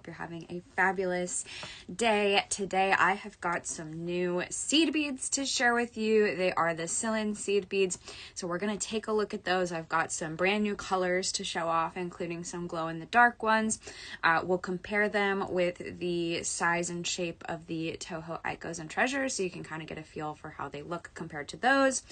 you're having a fabulous day. Today I have got some new seed beads to share with you. They are the Cylin seed beads. So we're going to take a look at those. I've got some brand new colors to show off, including some glow in the dark ones. We'll compare them with the size and shape of the Toho Icos and Treasures, so you can kind of get a feel for how they look compared to those.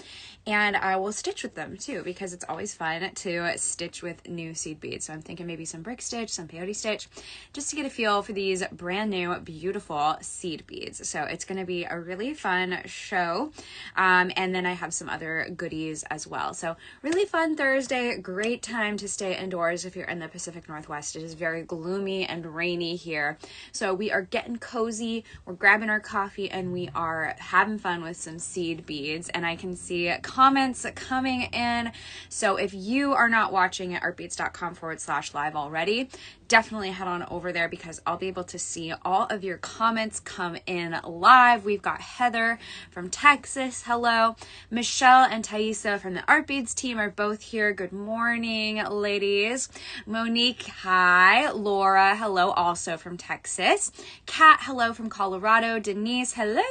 And I will stitch with them too, because it's always fun to stitch with new seed beads. So I'm thinking maybe some brick stitch, some peyote stitch, just to get a feel for these brand new, beautiful seed beads. So it's going to be a really fun show. And then I have some other goodies as well. So really fun Thursday, great time to stay indoors if you're in the Pacific Northwest. It is very gloomy and rainy here. So we are getting cozy, we're grabbing our coffee, and we are having fun with some seed beads. And I can see comments coming in. So if you are not watching at artbeads.com/live already, definitely head on over there, because I'll be able to see all of your comments come in live. We've got Heather from Texas. Hello. Michelle and Thaisa from the Art Beads team are both here. Good morning, ladies. Monique, hi. Laura, hello, also from Texas. Kat, hello from Colorado. Denise, hello.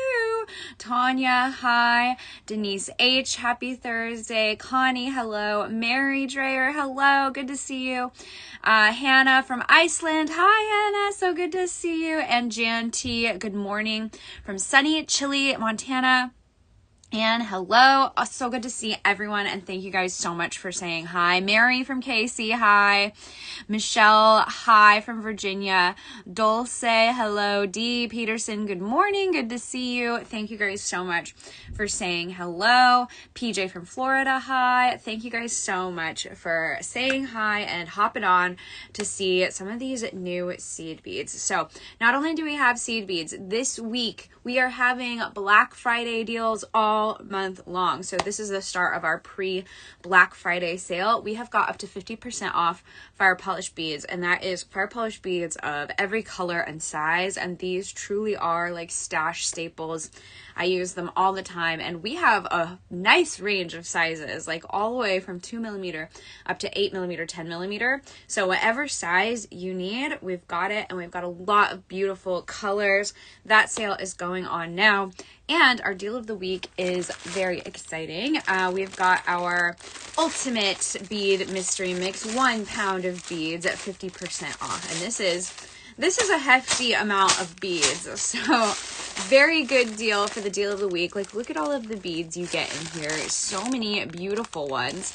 Tanya, hi. Denise H, happy Thursday. Connie, hello. Mary Dreyer, hello. Good to see you. Hannah from Iceland. Hi, Hannah. So good to see you. And Jan T, good morning from sunny, chilly Montana. And hello, so good to see everyone, and thank you guys so much for saying hi. Mary from KC, hi. Michelle, hi from Virginia. Dulce, hello. Dee Peterson, good morning, good to see you. Thank you guys so much for saying hello. PJ from Florida, hi. Thank you guys so much for saying hi and hopping on to see some of these new seed beads. So not only do we have seed beads, this week we are having Black Friday deals all month long. So this is the start of our pre-Black Friday sale. We have got up to 50% off fire polished beads, and that is fire polished beads of every color and size. And these truly are like stash staples. I use them all the time, and we have a nice range of sizes, like all the way from 2mm up to 8mm, 10mm. So whatever size you need, we've got it, and we've got a lot of beautiful colors. That sale is going on now. And our deal of the week is very exciting. We've got our Ultimate Bead Mystery Mix, 1 pound of beads at 50% off. And this is a hefty amount of beads. So very good deal for the deal of the week. Like, look at all of the beads you get in here. So many beautiful ones.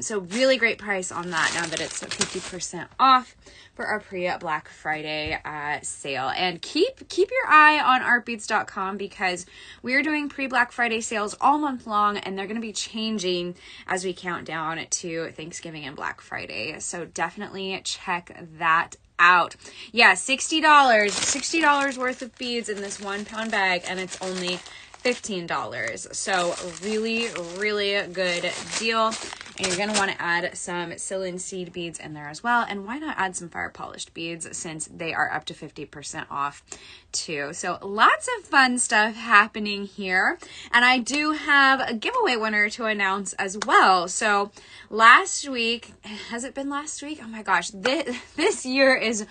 So really great price on that now that it's 50% off for our pre-Black Friday sale. And keep your eye on artbeads.com, because we're doing pre-Black Friday sales all month long, and they're going to be changing as we count down to Thanksgiving and Black Friday. So definitely check that out. Yeah, $60 worth of beads in this 1 pound bag, and it's only $15. So really, really good deal. And you're going to want to add some Cylin seed beads in there as well. And why not add some fire polished beads, since they are up to 50% off too. So lots of fun stuff happening here. And I do have a giveaway winner to announce as well. So last week, has it been last week? Oh my gosh, this year is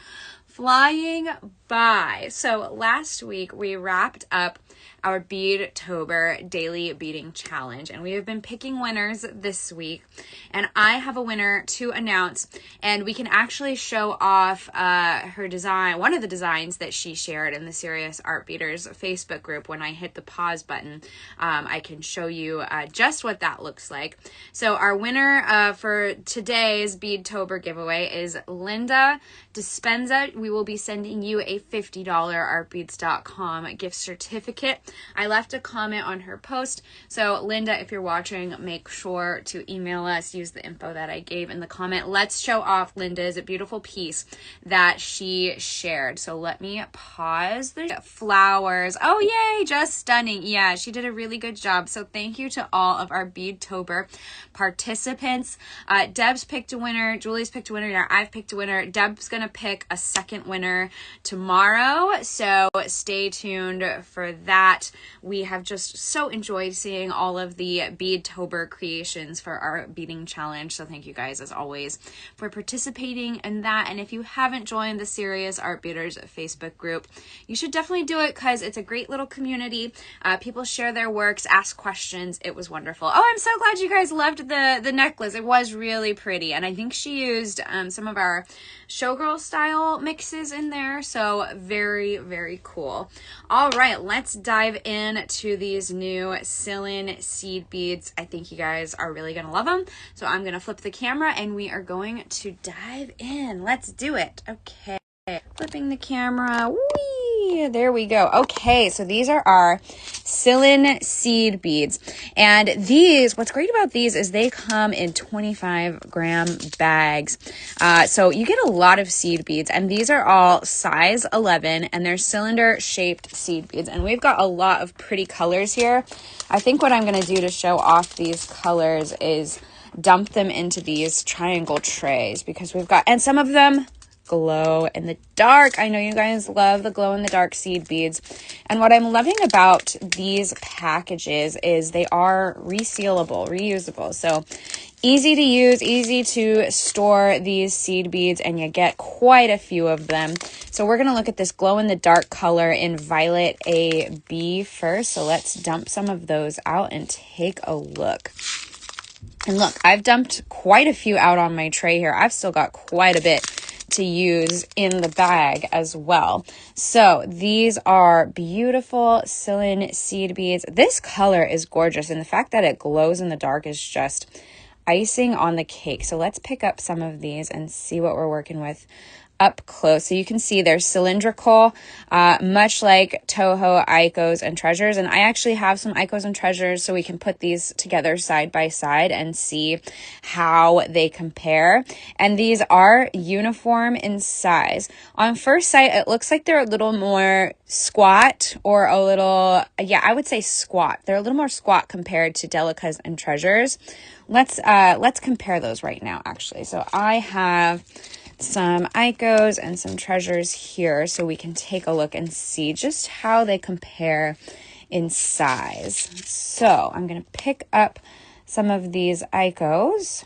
flying by. So last week we wrapped up our Beadtober daily beading challenge, and we have been picking winners this week, and I have a winner to announce, and we can actually show off her design, one of the designs that she shared in the Serious Art Beaters Facebook group. When I hit the pause button, I can show you just what that looks like. So our winner for today's Beadtober giveaway is Linda Dispenza. We will be sending you a $50 artbeads.com gift certificate. I left a comment on her post. So Linda, if you're watching, make sure to email us, use the info that I gave in the comment. Let's show off Linda's beautiful piece that she shared. So let me pause the flowers. Oh, yay, just stunning. Yeah, she did a really good job. So thank you to all of our Beadtober participants. Deb's picked a winner. Julie's picked a winner. Now I've picked a winner. Deb's going to pick a second second winner tomorrow, so stay tuned for that. We have just so enjoyed seeing all of the Beadtober creations for our beading challenge, so thank you guys as always for participating in that. And if you haven't joined the Serious Art Beaders Facebook group, you should definitely do it because it's a great little community. People share their works, ask questions. It was wonderful. Oh, I'm so glad you guys loved the necklace. It was really pretty, and I think she used some of our showgirl style mixes in there, so very, very cool. All right, let's dive in to these new Cylin seed beads. I think you guys are really gonna love them, so I'm gonna flip the camera and we are going to dive in. Let's do it. Okay, flipping the camera. Whee! There we go. Okay, so these are our Cylin seed beads, and these, what's great about these is they come in 25-gram bags, so you get a lot of seed beads, and these are all size 11, and they're cylinder shaped seed beads, and we've got a lot of pretty colors here. I think what I'm going to do to show off these colors is dump them into these triangle trays, because we've got, and some of them glow in the dark. I know you guys love the glow in the dark seed beads. And what I'm loving about these packages is they are resealable, reusable. So easy to use, easy to store these seed beads, and you get quite a few of them. So we're going to look at this glow in the dark color in Violet AB first. So let's dump some of those out and take a look. And look, I've dumped quite a few out on my tray here. I've still got quite a bit to use in the bag as well. So these are beautiful Cylin seed beads. This color is gorgeous, and the fact that it glows in the dark is just icing on the cake. So let's pick up some of these and see what we're working with up close. So you can see they're cylindrical, much like Toho, Icos, and Treasures. And I actually have some Icos and Treasures, so we can put these together side by side and see how they compare. And these are uniform in size. On first sight, it looks like they're a little more squat, or a little, yeah, I would say squat. They're a little more squat compared to Delicas and Treasures. Let's compare those right now, actually. So I have some Icos and some Treasures here, so we can take a look and see just how they compare in size. So I'm going to pick up some of these Icos,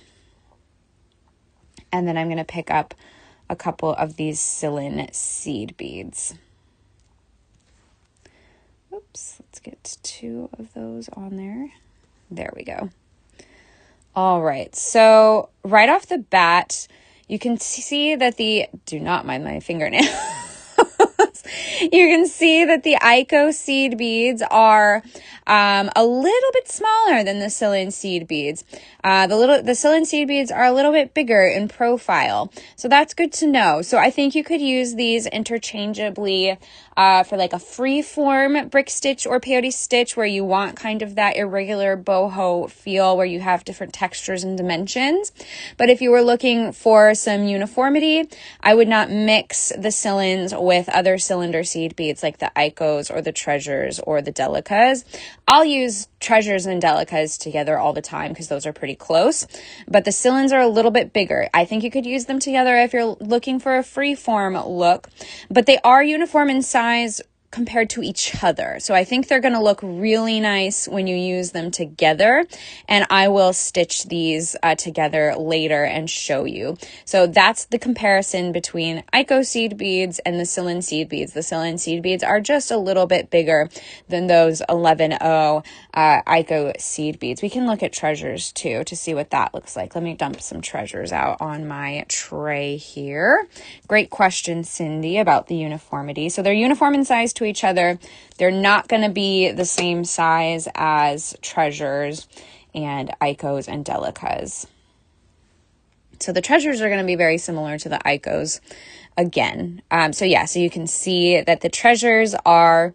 and then I'm going to pick up a couple of these Cylin seed beads. Oops, let's get 2 of those on there. There we go. All right, so right off the bat, you can see that do not mind my fingernails. You can see that the Ico seed beads are a little bit smaller than the Cylin seed beads. The Cylin seed beads are a little bit bigger in profile, so that's good to know. So I think you could use these interchangeably for like a free form brick stitch or peyote stitch, where you want kind of that irregular boho feel where you have different textures and dimensions. But if you were looking for some uniformity, I would not mix the Cylins with other cylinder seed beads like the Icos or the Treasures or the Delicas. I'll use Treasures and Delicas together all the time because those are pretty close, but the Cylins are a little bit bigger. I think you could use them together if you're looking for a free form look, but they are uniform in size compared to each other. So I think they're going to look really nice when you use them together, and I will stitch these together later and show you. So that's the comparison between Ico seed beads and the Cylin seed beads. The Cylin seed beads are just a little bit bigger than those 11.0 Ico seed beads. We can look at Treasures too to see what that looks like. Let me dump some Treasures out on my tray here. Great question, Cindy, about the uniformity. So they're uniform in size to each other. They're not going to be the same size as Treasures and Icos and Delicas. So the Treasures are going to be very similar to the Icos again. So you can see that the Treasures are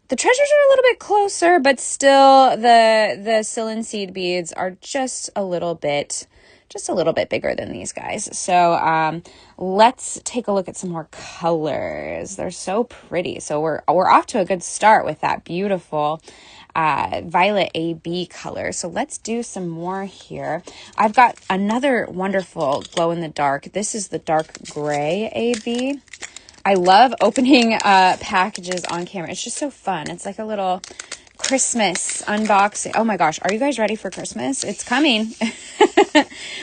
a little bit closer, but still the Cylin seed beads are just a little bit bigger than these guys. So let's take a look at some more colors. They're so pretty. So we're off to a good start with that beautiful Violet AB color. So let's do some more here. I've got another wonderful glow in the dark. This is the dark gray AB. I love opening packages on camera. It's just so fun. It's like a little Christmas unboxing. Oh my gosh, are you guys ready for Christmas? It's coming.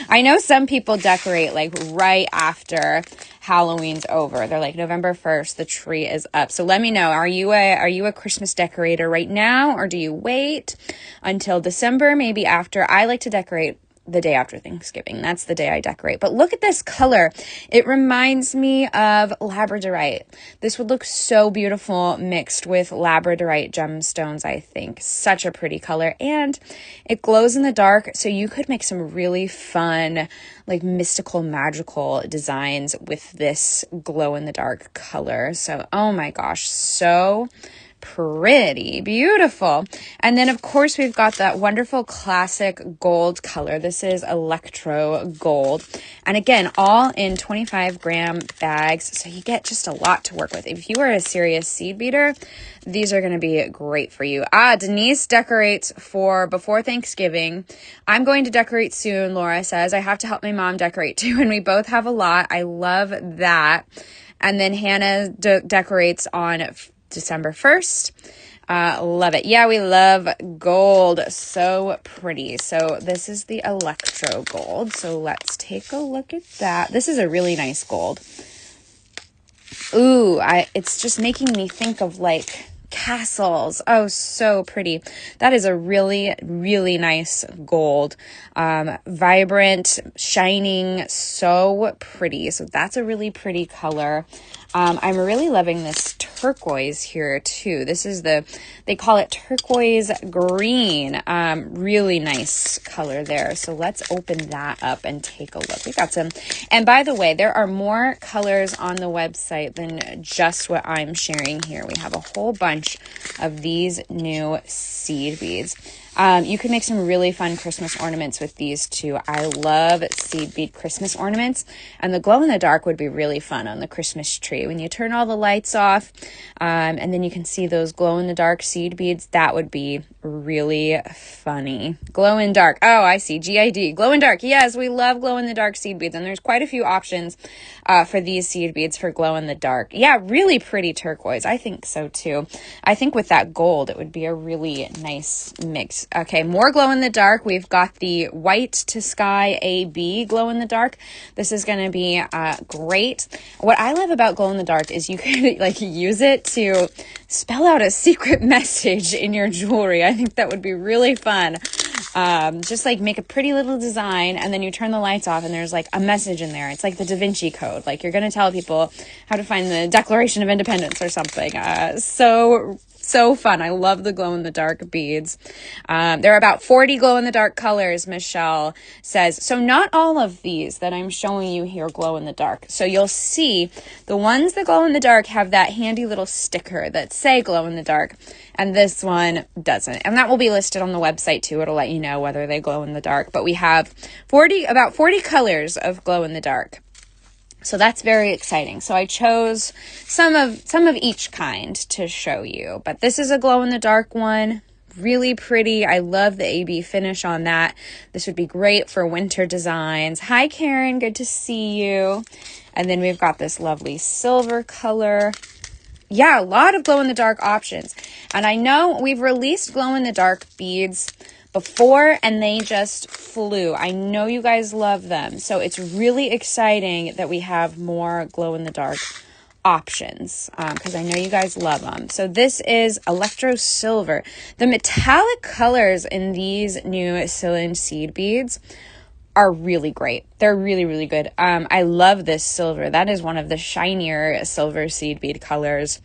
I know some people decorate like right after Halloween's over. They're like November 1st, the tree is up. So let me know, are you a Christmas decorator right now, or do you wait until December, maybe after? I like to decorate the day after Thanksgiving. That's the day I decorate. But look at this color. It reminds me of labradorite. This would look so beautiful mixed with labradorite gemstones, I think. Such a pretty color. And it glows in the dark, so you could make some really fun, like mystical, magical designs with this glow in the dark color. So, oh my gosh, so pretty, beautiful. And then of course we've got that wonderful classic gold color. This is electro gold, and again, all in 25-gram bags, so you get just a lot to work with. If you are a serious seed beater, these are going to be great for you. Denise decorates for before Thanksgiving. I'm going to decorate soon, Laura says. I have to help my mom decorate too, and we both have a lot. I love that. And then Hannah decorates on December 1st. Love it. Yeah, we love gold. So pretty. So this is the electro gold. So let's take a look at that. This is a really nice gold. Ooh, it's just making me think of like castles. Oh, so pretty. That is a really, really nice gold. Vibrant, shining, so pretty. So that's a really pretty color. I'm really loving this turquoise here too. This is they call it turquoise green. Really nice color there. So let's open that up and take a look. We got some, and by the way, there are more colors on the website than just what I'm sharing here. We have a whole bunch of these new seed beads. You can make some really fun Christmas ornaments with these too. I love seed bead Christmas ornaments, and the glow in the dark would be really fun on the Christmas tree. When you turn all the lights off, and then you can see those glow in the dark seed beads, that would be really funny. Glow in dark. Oh, I see. GID. Glow in dark. Yes, we love glow in the dark seed beads, and there's quite a few options for these seed beads for glow in the dark. Yeah, really pretty turquoise. I think so too. I think with that gold, it would be a really nice mix. Okay, more glow in the dark. We've got the white to sky AB glow in the dark. This is going to be great. What I love about glow in the dark is you can like use it to spell out a secret message in your jewelry. I think that would be really fun. Just like make a pretty little design, and then you turn the lights off and there's like a message in there. It's like the Da Vinci Code. Like you're going to tell people how to find the Declaration of Independence or something. So fun. I love the glow in the dark beads. There are about 40 glow in the dark colors, Michelle says. So not all of these that I'm showing you here glow in the dark. So you'll see the ones that glow in the dark have that handy little sticker that say glow in the dark, and this one doesn't. And that will be listed on the website too. It'll let you know whether they glow in the dark. But we have about 40 colors of glow in the dark. So that's very exciting. So I chose some of each kind to show you, but this is a glow in the dark one. Really pretty. I love the AB finish on that. This would be great for winter designs. Hi, Karen. Good to see you. And then we've got this lovely silver color. Yeah, a lot of glow in the dark options. And I know we've released glow in the dark beads before and they just flew. I know you guys love them. So it's really exciting that we have more glow in the dark options because I know you guys love them. So this is electro silver. The metallic colors in these new Cylin seed beads are really great. They're really, really good. I love this silver. That is one of the shinier silver seed bead colors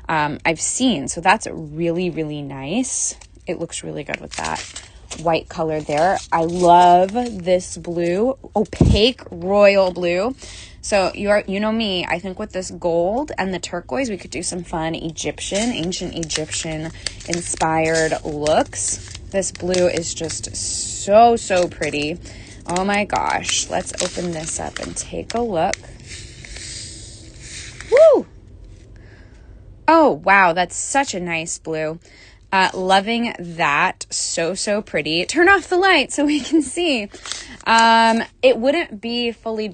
I've seen. So that's really, really nice. It looks really good with that white color there. I love this blue, opaque royal blue. So you know me, I think with this gold and the turquoise, we could do some fun ancient Egyptian inspired looks. This blue is just so, so pretty. Oh my gosh. Let's open this up and take a look. Woo! Oh, wow. That's such a nice blue. Loving that. So pretty. Turn off the light so we can see. It wouldn't be fully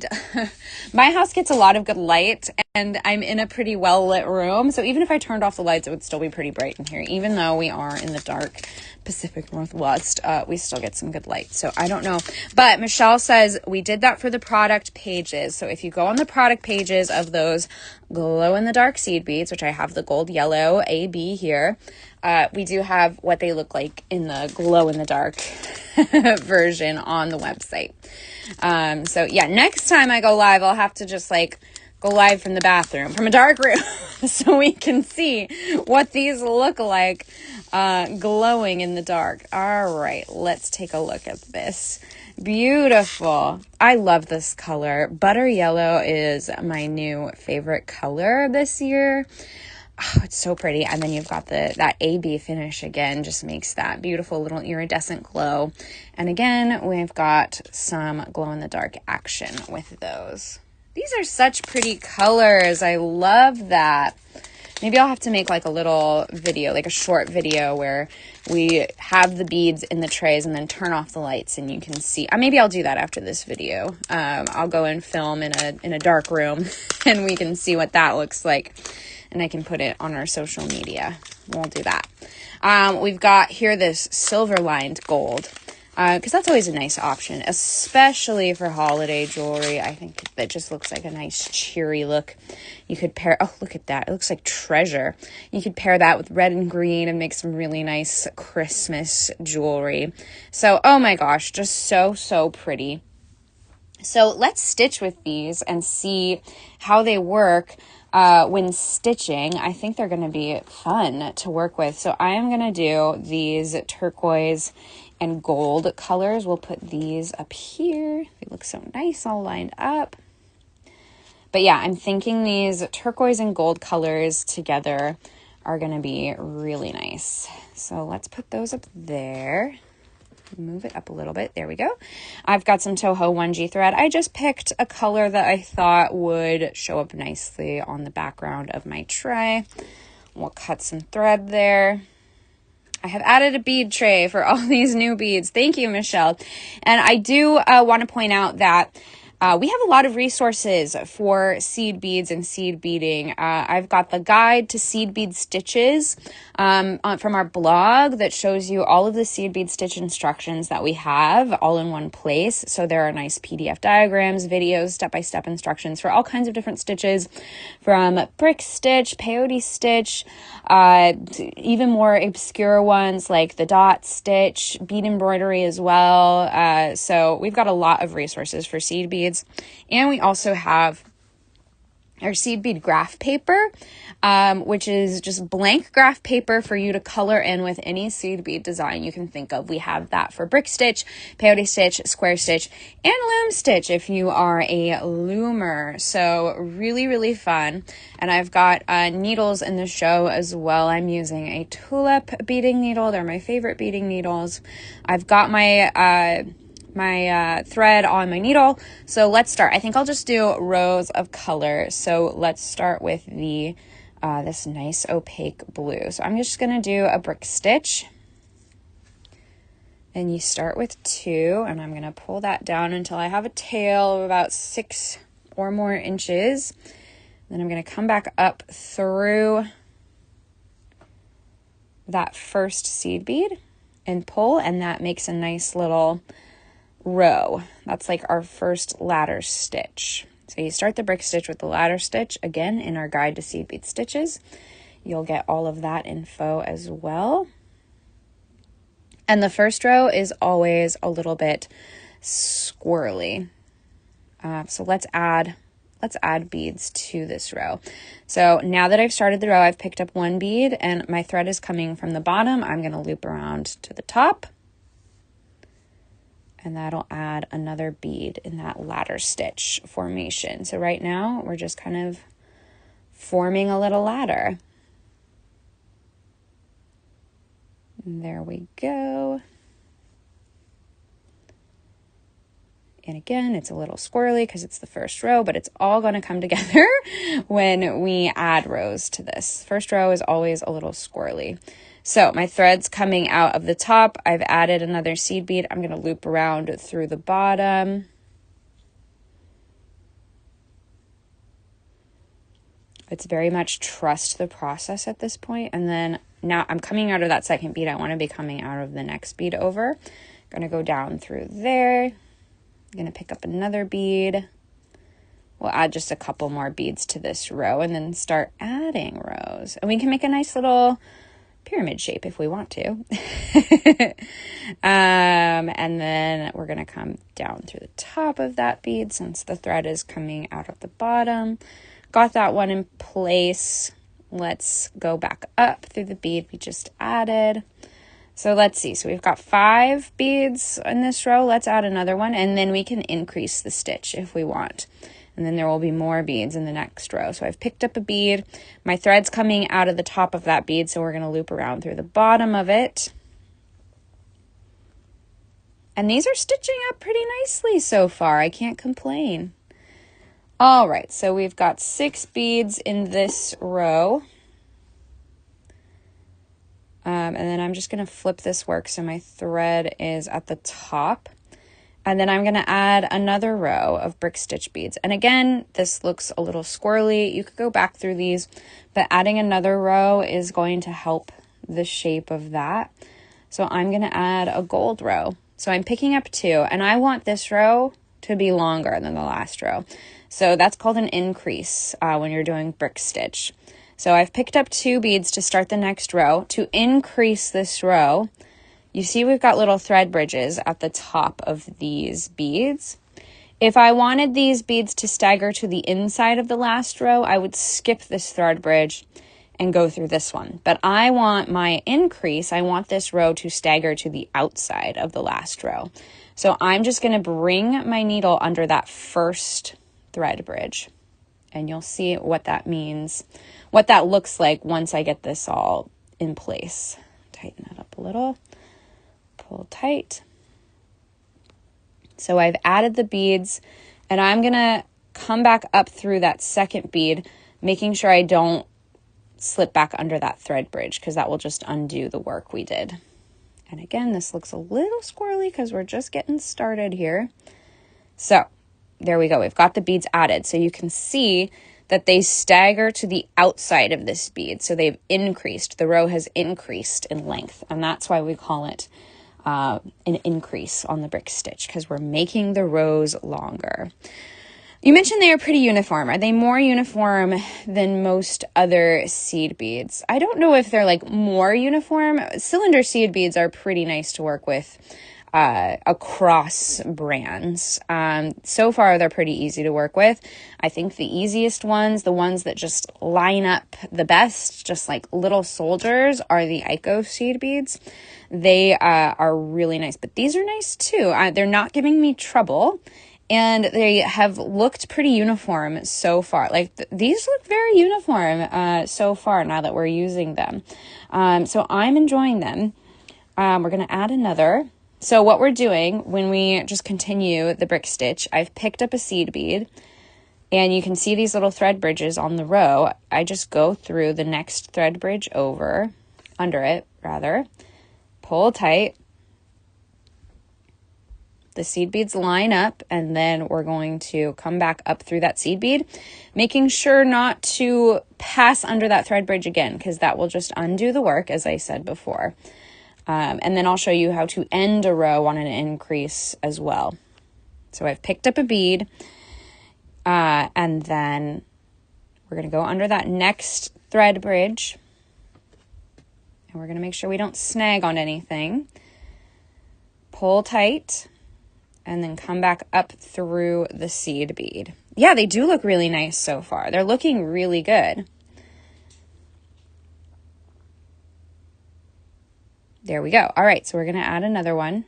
my house gets a lot of good light, and I'm in a pretty well lit room, so even if I turned off the lights, it would still be pretty bright in here. Even though we are in the dark Pacific Northwest, we still get some good light. So I don't know, but Michelle says we did that for the product pages. So if you go on the product pages of those glow in the dark seed beads, which I have the gold yellow AB here, we do have what they look like in the glow in the dark version on the website. So yeah, next time I go live, I'll have to just like go live from the bathroom, from a dark room, so we can see what these look like glowing in the dark. All right, let's take a look at this. Beautiful. I love this color. Butter yellow is my new favorite color this year. Oh, it's so pretty. And then you've got that AB finish again, just makes that beautiful little iridescent glow. And again, we've got some glow in the dark action with those. These are such pretty colors. I love that. Maybe I'll have to make like a little video, like a short video where we have the beads in the trays and then turn off the lights and you can see. Maybe I'll do that after this video. I'll go and film in a dark room and we can see what that looks like. And I can put it on our social media. We'll do that. We've got here this silver lined gold, because that's always a nice option, especially for holiday jewelry. I think that just looks like a nice cheery look. You could pair, oh, look at that. It looks like treasure. You could pair that with red and green and make some really nice Christmas jewelry. So, oh my gosh, just so pretty. So let's stitch with these and see how they work when stitching. I think they're going to be fun to work with. So I am going to do these turquoise and gold colors. We'll put these up here. They look so nice all lined up. But yeah, I'm thinking these turquoise and gold colors together are going to be really nice. So let's put those up there. Move it up a little bit. There we go. I've got some Toho 1G thread. I just picked a color that I thought would show up nicely on the background of my tray. We'll cut some thread there. I have added a bead tray for all these new beads. Thank you, Michelle. And I do want to point out that we have a lot of resources for seed beads and seed beading. I've got the guide to seed bead stitches from our blog that shows you all of the seed bead stitch instructions that we have all in one place. So there are nice PDF diagrams, videos, step-by-step instructions for all kinds of different stitches, from brick stitch, peyote stitch, even more obscure ones like the dot stitch, bead embroidery as well. So we've got a lot of resources for seed beads. And we also have our seed bead graph paper, which is just blank graph paper for you to color in with any seed bead design you can think of. We have that for brick stitch, peyote stitch, square stitch, and loom stitch if you are a loomer. So really fun. And I've got needles in the show as well. I'm using a tulip beading needle. They're my favorite beading needles. I've got my thread on my needle. So let's start. I think I'll just do rows of color. So let's start with the this nice opaque blue. So I'm just going to do a brick stitch. And you start with 2, and I'm going to pull that down until I have a tail of about 6 or more inches. Then I'm going to come back up through that first seed bead and pull, and that makes a nice little row. That's like our first ladder stitch. So you start the brick stitch with the ladder stitch. Again, in our guide to seed bead stitches, you'll get all of that info as well. And the first row is always a little bit squirrely. So let's add beads to this row. So now that I've started the row, I've picked up 1 bead and my thread is coming from the bottom. I'm going to loop around to the top. And that'll add another bead in that ladder stitch formation. So right now we're just kind of forming a little ladder. And there we go. And again, it's a little squirrely because it's the first row, but it's all going to come together when we add rows to this. First row is always a little squirrely. So my thread's coming out of the top. I've added another seed bead. I'm going to loop around through the bottom. It's very much trust the process at this point. And then now I'm coming out of that second bead. I want to be coming out of the next bead over. I'm going to go down through there. I'm going to pick up another bead. We'll add just a couple more beads to this row and then start adding rows. And we can make a nice little pyramid shape if we want to. And then we're going to come down through the top of that bead since the thread is coming out of the bottom. Got that one in place. Let's go back up through the bead we just added. So let's see. So we've got 5 beads in this row. Let's add another one, and then we can increase the stitch if we want. And then there will be more beads in the next row. So I've picked up a bead. My thread's coming out of the top of that bead, so we're going to loop around through the bottom of it. And these are stitching up pretty nicely so far. I can't complain. All right, so we've got 6 beads in this row. And then I'm just going to flip this work so my thread is at the top. And then I'm going to add another row of brick stitch beads. And again, this looks a little squirrely. You could go back through these, but adding another row is going to help the shape of that. So I'm going to add a gold row. So I'm picking up 2, and I want this row to be longer than the last row. So that's called an increase when you're doing brick stitch. So I've picked up 2 beads to start the next row. To increase this row, you see we've got little thread bridges at the top of these beads. If I wanted these beads to stagger to the inside of the last row, I would skip this thread bridge and go through this one. But I want my increase, I want this row to stagger to the outside of the last row. So I'm just going to bring my needle under that first thread bridge, and you'll see what that means, what that looks like once I get this all in place. Tighten that up a little, pull tight. So I've added the beads, and I'm gonna come back up through that second bead, making sure I don't slip back under that thread bridge, because that will just undo the work we did. And again, this looks a little squirrely because we're just getting started here. So there we go. We've got the beads added. So you can see that they stagger to the outside of this bead. So they've increased. The row has increased in length. And that's why we call it an increase on the brick stitch, because we're making the rows longer. You mentioned they are pretty uniform. Are they more uniform than most other seed beads? I don't know if they're like more uniform. Cylinder seed beads are pretty nice to work with across brands. So far, they're pretty easy to work with. I think the easiest ones, the ones that just line up the best, just like little soldiers, are the Ico seed beads. They are really nice, but these are nice too. They're not giving me trouble. And they have looked pretty uniform so far. Like these look very uniform so far now that we're using them. So I'm enjoying them. We're going to add another. So what we're doing when we just continue the brick stitch, I've picked up a seed bead, and you can see these little thread bridges on the row. I just go through the next thread bridge under it, pull tight. The seed beads line up, and then we're going to come back up through that seed bead, making sure not to pass under that thread bridge again, because that will just undo the work, as I said before. And then I'll show you how to end a row on an increase as well. So I've picked up a bead, and then we're going to go under that next thread bridge, and we're going to make sure we don't snag on anything. Pull tight. And then come back up through the seed bead. Yeah, they do look really nice so far. They're looking really good. There we go. All right, so we're going to add another one.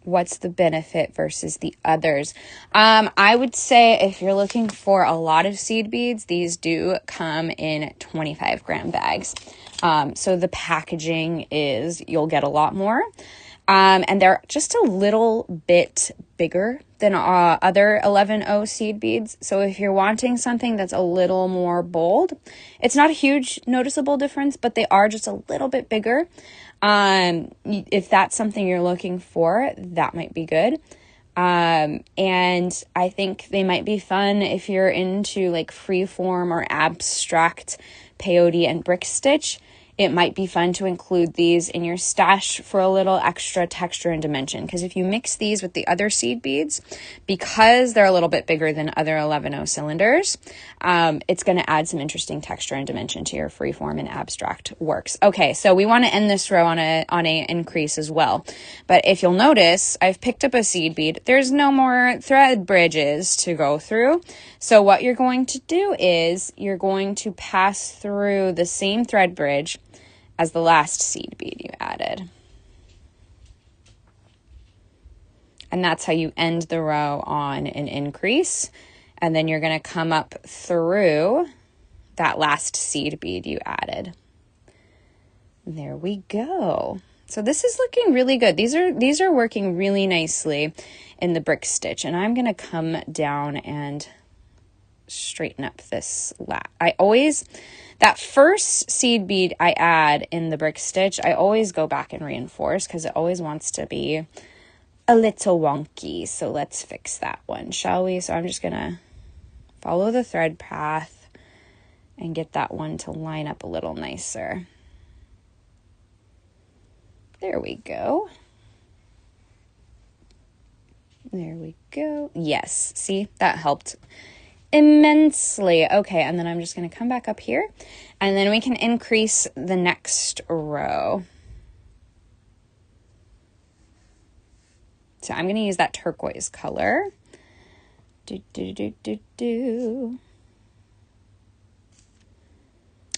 What's the benefit versus the others? I would say if you're looking for a lot of seed beads, these do come in 25-gram bags. So the packaging you'll get a lot more. And they're just a little bit bigger than other 11O seed beads. So if you're wanting something that's a little more bold, it's not a huge noticeable difference, but they are just a little bit bigger. If that's something you're looking for, that might be good. And I think they might be fun if you're into like freeform or abstract peyote and brick stitch. It might be fun to include these in your stash for a little extra texture and dimension. Because if you mix these with the other seed beads, because they're a little bit bigger than other 11O cylinders, it's going to add some interesting texture and dimension to your freeform and abstract works. Okay, so we want to end this row on a increase as well. But if you'll notice, I've picked up a seed bead. There's no more thread bridges to go through. So what you're going to do is you're going to pass through the same thread bridge as the last seed bead you added. And that's how you end the row on an increase. And then you're going to come up through that last seed bead you added. There we go. So this is looking really good. These are working really nicely in the brick stitch. And I'm going to come down and straighten up this that first seed bead I add in the brick stitch, I always go back and reinforce because it always wants to be a little wonky. So let's fix that one, shall we? So I'm just going to follow the thread path and get that one to line up a little nicer. There we go. There we go. Yes, see, that helped immensely. Okay, and then I'm just going to come back up here, and then we can increase the next row. So I'm going to use that turquoise color.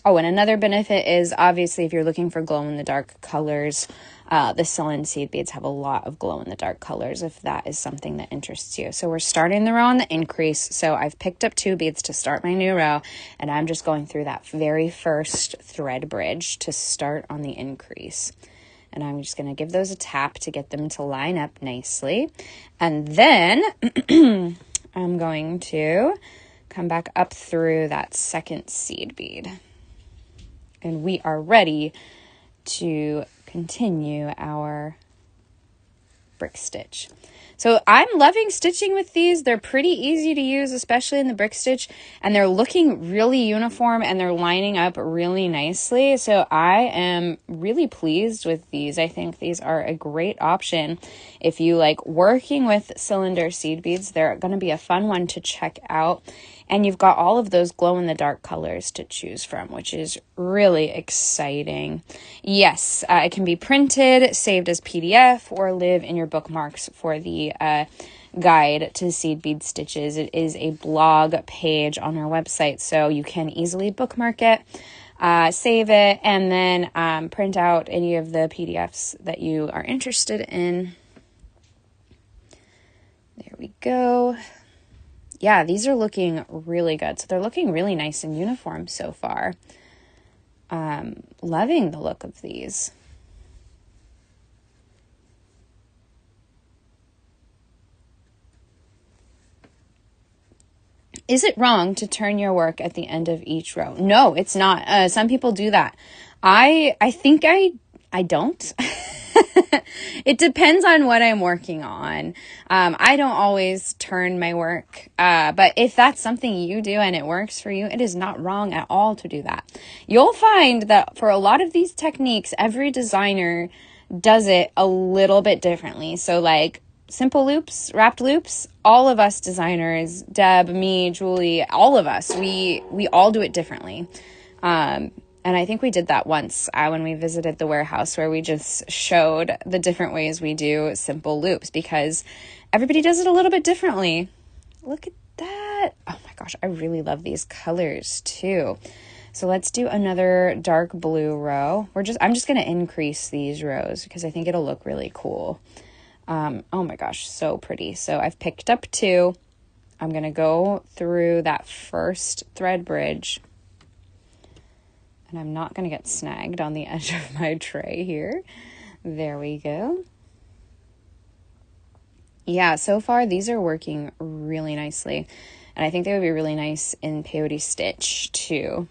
Oh, and another benefit is obviously if you're looking for glow-in-the-dark colors, the Cylin seed beads have a lot of glow-in-the-dark colors if that is something that interests you. So we're starting the row on the increase. So I've picked up 2 beads to start my new row, and I'm just going through that very first thread bridge to start on the increase. And I'm just going to give those a tap to get them to line up nicely. And then I'm going to come back up through that second seed bead. And we are ready to continue our brick stitch. So I'm loving stitching with these. They're pretty easy to use, especially in the brick stitch, and they're looking really uniform and they're lining up really nicely. So I am really pleased with these. I think these are a great option if you like working with cylinder seed beads. They're going to be a fun one to check out. And you've got all of those glow-in-the-dark colors to choose from, which is really exciting. Yes, it can be printed, saved as PDF, or live in your bookmarks for the guide to seed bead stitches. It is a blog page on our website, so you can easily bookmark it, save it, and then print out any of the PDFs that you are interested in. There we go. Yeah, these are looking really good. So they're looking really nice and uniform so far. Loving the look of these. Is it wrong to turn your work at the end of each row? No, it's not. Some people do that. I think I don't. It depends on what I'm working on. I don't always turn my work, but if that's something you do and it works for you, it is not wrong at all to do that. You'll find that for a lot of these techniques, every designer does it a little bit differently. So like simple loops, wrapped loops, all of us designers, Deb, me, Julie, all of us, we all do it differently. And I think we did that once when we visited the warehouse, where we just showed the different ways we do simple loops because everybody does it a little bit differently. Look at that. Oh my gosh, I really love these colors too. So let's do another dark blue row. I'm just going to increase these rows because I think it'll look really cool. Oh my gosh, so pretty. So I've picked up 2. I'm going to go through that first thread bridge. And I'm not going to get snagged on the edge of my tray here. There we go. Yeah, so far these are working really nicely. And I think they would be really nice in peyote stitch too.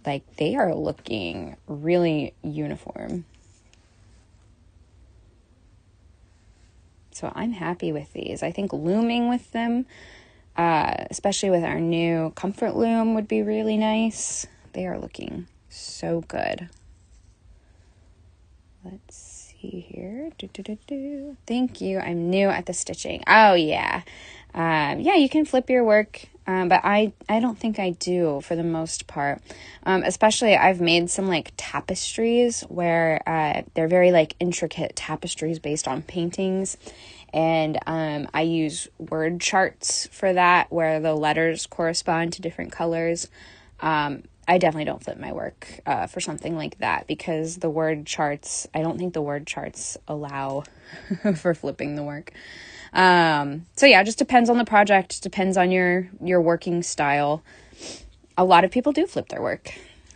Like, they are looking really uniform. So I'm happy with these. I think looming with them, especially with our new comfort loom, would be really nice. They are looking so good. Let's see here. Thank you. I'm new at the stitching. Oh, yeah. Yeah, you can flip your work, but I don't think I do for the most part. Especially I've made some like tapestries where they're very like intricate tapestries based on paintings. And I use word charts for that where the letters correspond to different colors. I definitely don't flip my work for something like that because the word charts, I don't think the word charts allow for flipping the work. So yeah, it just depends on the project, depends on your working style. A lot of people do flip their work.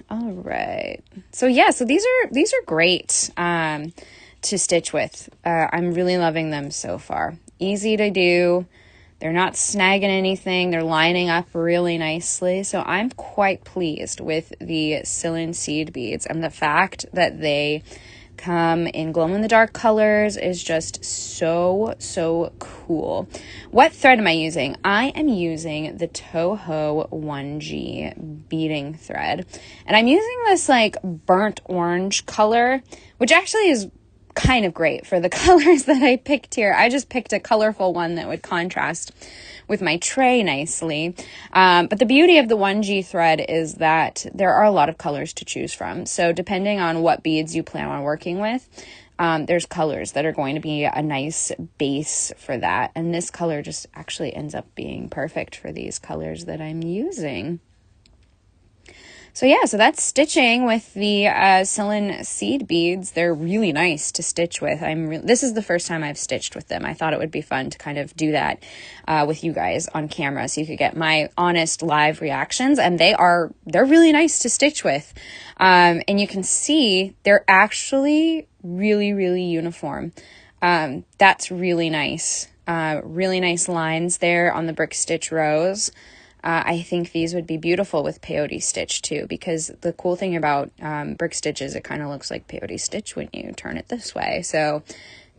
All right. So yeah, so these are great to stitch with. I'm really loving them so far. Easy to do. They're not snagging anything. They're lining up really nicely. So I'm quite pleased with the Cylin seed beads, and the fact that they come in glow-in-the-dark colors is just so cool. What thread am I using? I am using the Toho 1G beading thread, and I'm using this like burnt orange color, which actually is kind of great for the colors that I picked here. I just picked a colorful one that would contrast with my tray nicely. But the beauty of the 1G thread is that there are a lot of colors to choose from. So depending on what beads you plan on working with, there's colors that are going to be a nice base for that. And this color just actually ends up being perfect for these colors that I'm using. So yeah, so that's stitching with the Cylin seed beads. They're really nice to stitch with. This is the first time I've stitched with them. I thought it would be fun to kind of do that with you guys on camera so you could get my honest live reactions. And they're really nice to stitch with. And you can see they're actually really uniform. That's really nice. Really nice lines there on the brick stitch rows. I think these would be beautiful with peyote stitch too, because the cool thing about brick stitch is it kind of looks like peyote stitch when you turn it this way. So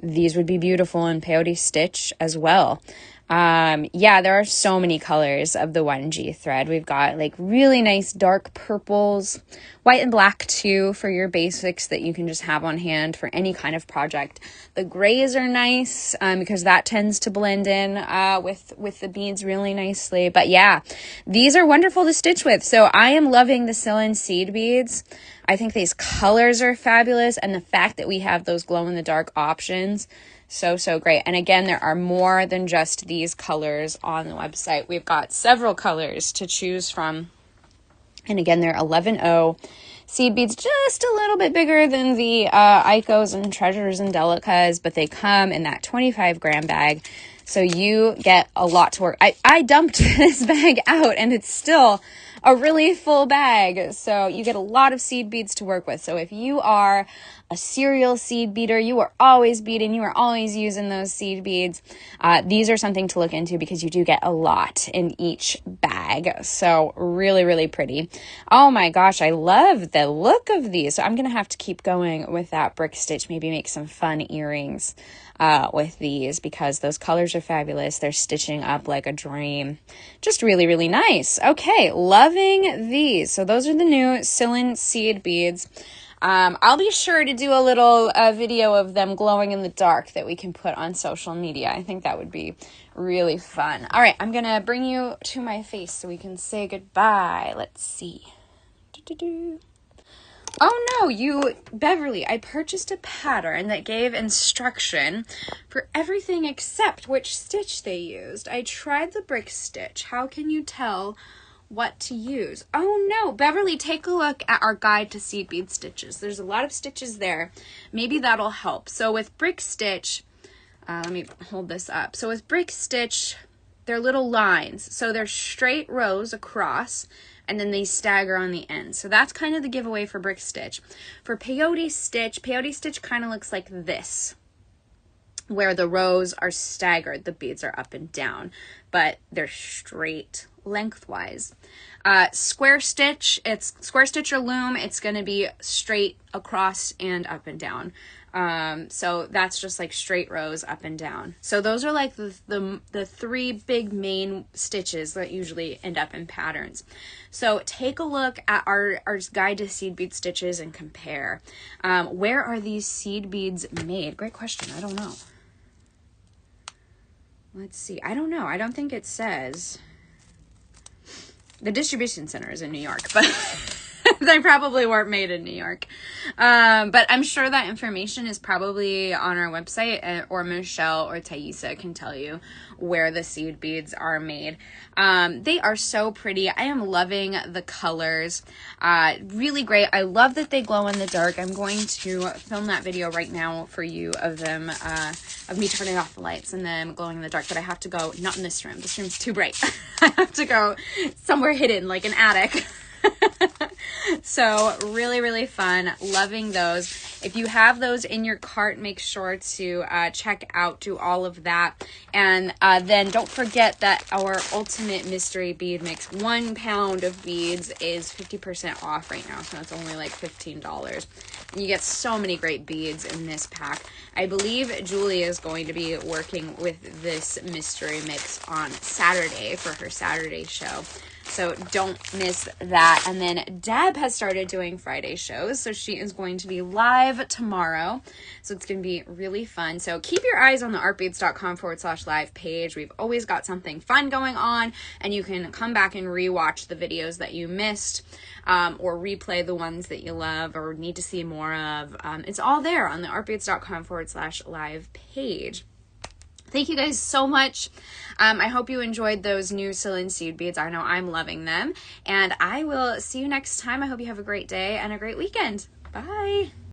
these would be beautiful in peyote stitch as well. Yeah, there are so many colors of the 1G thread. We've got like really nice dark purples, white and black too for your basics that you can just have on hand for any kind of project. The grays are nice because that tends to blend in with the beads really nicely. But yeah, these are wonderful to stitch with. So I am loving the Cylin seed beads. I think these colors are fabulous, and the fact that we have those glow-in-the-dark options, so great. And again, there are more than just these colors on the website. We've got several colors to choose from. And again, they're 11.0 seed beads, just a little bit bigger than the Icos and Treasures and Delicas, but they come in that 25-gram bag. So you get a lot to work. I dumped this bag out, and it's still a really full bag. So you get a lot of seed beads to work with. So if you are a serial seed beater, you are always beading, you are always using those seed beads, these are something to look into because you do get a lot in each bag. So really pretty. Oh my gosh, I love the look of these. So I'm going to have to keep going with that brick stitch, maybe make some fun earrings with these because those colors are fabulous. They're stitching up like a dream. Just really nice. Okay, loving these. So those are the new Cylin seed beads. I'll be sure to do a little video of them glowing in the dark that we can put on social media. I think that would be really fun. All right, I'm going to bring you to my face so we can say goodbye. Let's see. Oh no, Beverly, I purchased a pattern that gave instruction for everything except which stitch they used. I tried the brick stitch. How can you tell what to use? Oh no, Beverly, take a look at our guide to seed bead stitches. There's a lot of stitches there. Maybe that'll help. So with brick stitch, let me hold this up. So with brick stitch, they're little lines. So they're straight rows across, and then they stagger on the end. So that's kind of the giveaway for brick stitch. For peyote stitch kind of looks like this. where the rows are staggered. The beads are up and down, but they're straight lengthwise. Square stitch, it's square stitch or loom. It's going to be straight across and up and down. So that's just like straight rows up and down. So those are like the three big main stitches that usually end up in patterns. So take a look at our guide to seed bead stitches and compare. Where are these seed beads made? Great question. I don't know. Let's see. I don't know. I don't think it says. The distribution center is in New York, but they probably weren't made in New York. But I'm sure that information is probably on our website, or Michelle or Thaisa can tell you where the seed beads are made. They are so pretty. I am loving the colors. Really great. I love that they glow in the dark. I'm going to film that video right now for you of them, of me turning off the lights and them glowing in the dark, but I have to go, not in this room. This room's too bright. I have to go somewhere hidden, like an attic. So really, really fun. Loving those. If you have those in your cart, make sure to check out, do all of that. And then don't forget that our ultimate mystery bead mix, 1 pound of beads, is 50% off right now. So it's only like $15. And you get so many great beads in this pack. I believe Julie is going to be working with this mystery mix on Saturday for her Saturday show. So don't miss that. And then Deb has started doing Friday shows. So she is going to be live tomorrow. So it's going to be really fun. So keep your eyes on the artbeads.com/live page. We've always got something fun going on. And you can come back and rewatch the videos that you missed, or replay the ones that you love or need to see more of. It's all there on the artbeads.com/live page. Thank you guys so much. I hope you enjoyed those new Cylin seed beads. I know I'm loving them. And I will see you next time. I hope you have a great day and a great weekend. Bye.